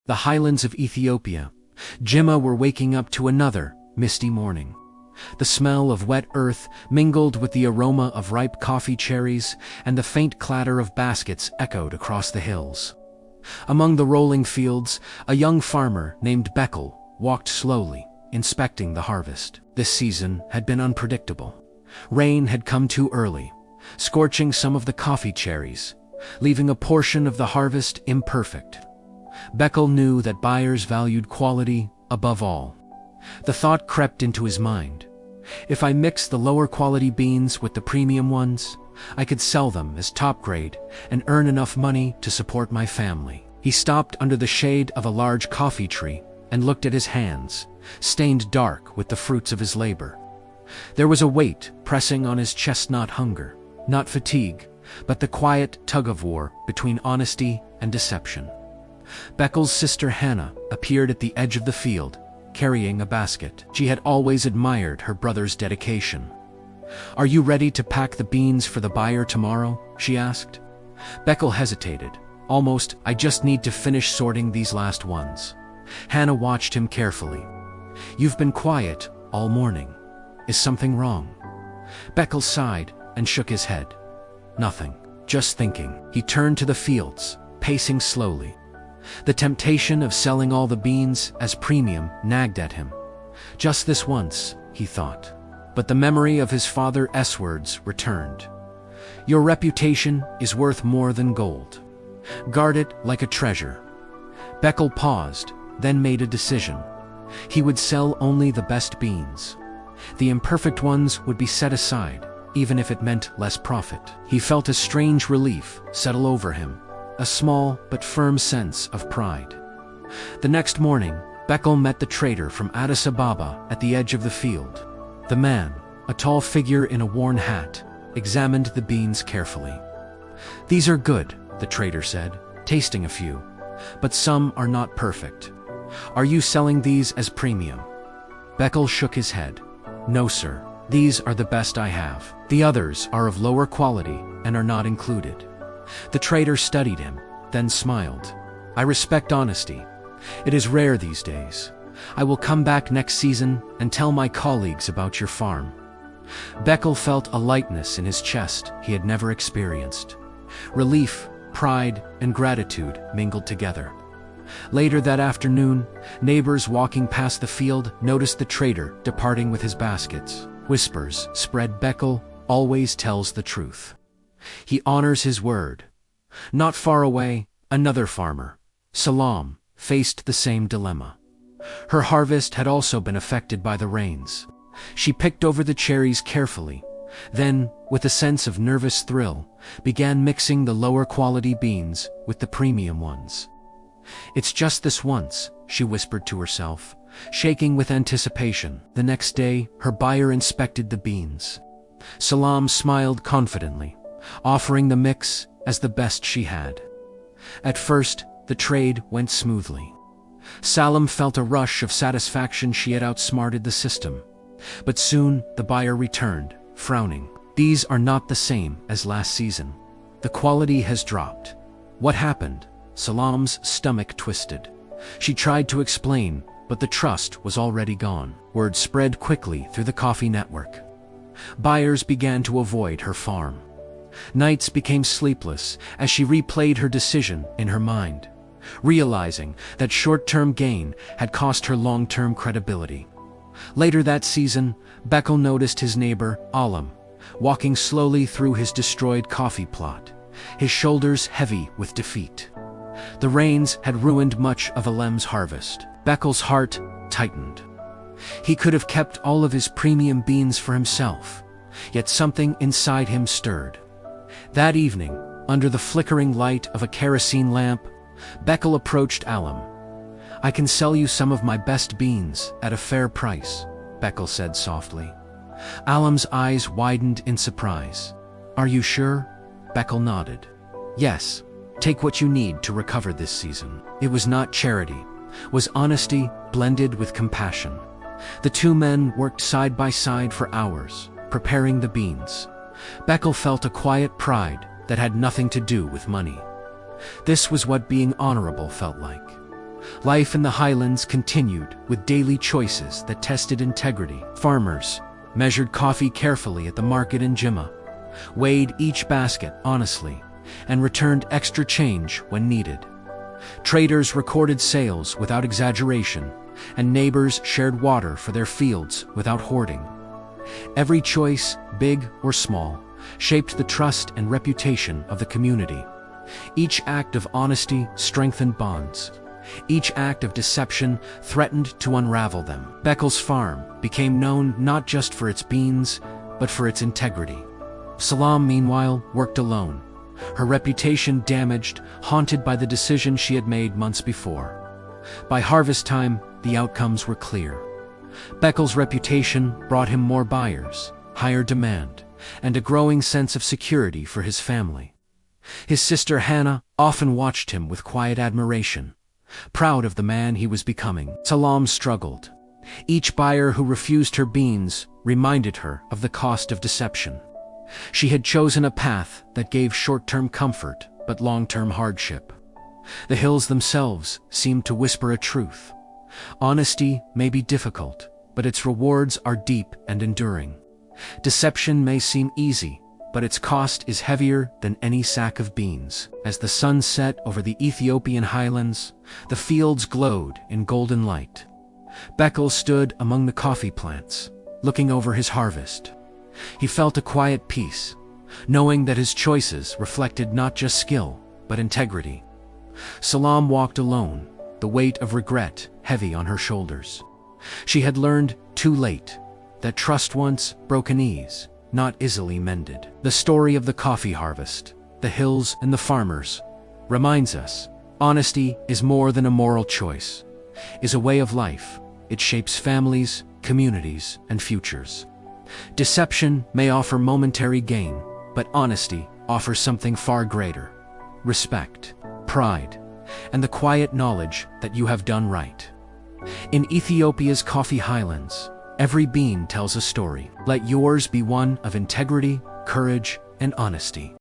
The highlands of Ethiopia. Jimma were waking up to another misty morning. The smell of wet earth mingled with the aroma of ripe coffee cherries, and the faint clatter of baskets echoed across the hills. Among the rolling fields, a young farmer named Bekele walked slowly, inspecting the harvest. This season had been unpredictable. Rain had come too early, scorching some of the coffee cherries, leaving a portion of the harvest imperfect. Bekele knew that buyers valued quality above all. The thought crept into his mind: if I mix the lower quality beans with the premium ones, I could sell them as top grade and earn enough money to support my family. He stopped under the shade of a large coffee tree and looked at his hands, stained dark with the fruits of his labor. There was a weight pressing on his chestnut hunger, not fatigue, but the quiet tug-of-war between honesty and deception. Bekele's sister Hannah appeared at the edge of the field, carrying a basket. She had always admired her brother's dedication. "Are you ready to pack the beans for the buyer tomorrow?" she asked. Bekele hesitated. "I just need to finish sorting these last ones." Hannah watched him carefully. "You've been quiet all morning. Is something wrong?" Bekele sighed and shook his head. "Nothing, just thinking." He turned to the fields, pacing slowly. The temptation of selling all the beans as premium nagged at him. Just this once, he thought. But the memory of his father's words returned. "Your reputation is worth more than gold. Guard it like a treasure." Bekele paused, then made a decision. He would sell only the best beans. The imperfect ones would be set aside, even if it meant less profit. He felt a strange relief settle over him, a small but firm sense of pride. The next morning, Bekele met the trader from Addis Ababa at the edge of the field. The man, a tall figure in a worn hat, examined the beans carefully. "These are good," the trader said, tasting a few, "but some are not perfect. Are you selling these as premium?" Bekele shook his head. "No, sir. These are the best I have. The others are of lower quality and are not included." The trader studied him, then smiled. "I respect honesty. It is rare these days. I will come back next season and tell my colleagues about your farm." Bekele felt a lightness in his chest he had never experienced. Relief, pride, and gratitude mingled together. Later that afternoon, neighbors walking past the field noticed the trader departing with his baskets. Whispers spread: "Bekele always tells the truth. He honors his word." Not far away, another farmer, Selam, faced the same dilemma. Her harvest had also been affected by the rains. She picked over the cherries carefully, then, with a sense of nervous thrill, began mixing the lower quality beans with the premium ones. "It's just this once," she whispered to herself, shaking with anticipation. The next day, her buyer inspected the beans. Selam smiled confidently, offering the mix as the best she had. At first, the trade went smoothly. Selam felt a rush of satisfaction. She had outsmarted the system. But soon, the buyer returned, frowning. "These are not the same as last season. The quality has dropped." "What happened?" Selam's stomach twisted. She tried to explain, but the trust was already gone. Word spread quickly through the coffee network. Buyers began to avoid her farm. Nights became sleepless as she replayed her decision in her mind, realizing that short-term gain had cost her long-term credibility. Later that season, Bekele noticed his neighbor, Alam, walking slowly through his destroyed coffee plot, his shoulders heavy with defeat. The rains had ruined much of Alam's harvest. Bekele's heart tightened. He could have kept all of his premium beans for himself, yet something inside him stirred. That evening, under the flickering light of a kerosene lamp, Bekele approached Alam. "I can sell you some of my best beans at a fair price," Bekele said softly. Alam's eyes widened in surprise. "Are you sure?" Bekele nodded. "Yes. Take what you need to recover this season." It was not charity, was honesty blended with compassion. The two men worked side by side for hours, preparing the beans. Bekele felt a quiet pride that had nothing to do with money. This was what being honorable felt like. Life in the highlands continued with daily choices that tested integrity. Farmers measured coffee carefully at the market in Jimma, weighed each basket honestly, and returned extra change when needed. Traders recorded sales without exaggeration, and neighbors shared water for their fields without hoarding. Every choice, big or small, shaped the trust and reputation of the community. Each act of honesty strengthened bonds. Each act of deception threatened to unravel them. Bekele's farm became known not just for its beans, but for its integrity. Selam, meanwhile, worked alone, her reputation damaged, haunted by the decision she had made months before. By harvest time, the outcomes were clear. Bekele's reputation brought him more buyers, higher demand, and a growing sense of security for his family. His sister Hannah often watched him with quiet admiration, proud of the man he was becoming. Selam struggled. Each buyer who refused her beans reminded her of the cost of deception. She had chosen a path that gave short-term comfort but long-term hardship. The hills themselves seemed to whisper a truth. Honesty may be difficult, but its rewards are deep and enduring. Deception may seem easy, but its cost is heavier than any sack of beans. As the sun set over the Ethiopian highlands, the fields glowed in golden light. Bekele stood among the coffee plants, looking over his harvest. He felt a quiet peace, knowing that his choices reflected not just skill, but integrity. Selam walked alone, the weight of regret heavy on her shoulders. She had learned too late that trust once broken is not easily mended. The story of the coffee harvest, the hills and the farmers, reminds us honesty is more than a moral choice, is a way of life. It shapes families, communities, and futures. Deception may offer momentary gain, but honesty offers something far greater: respect, pride, and the quiet knowledge that you have done right. In Ethiopia's coffee highlands, every bean tells a story. Let yours be one of integrity, courage, and honesty.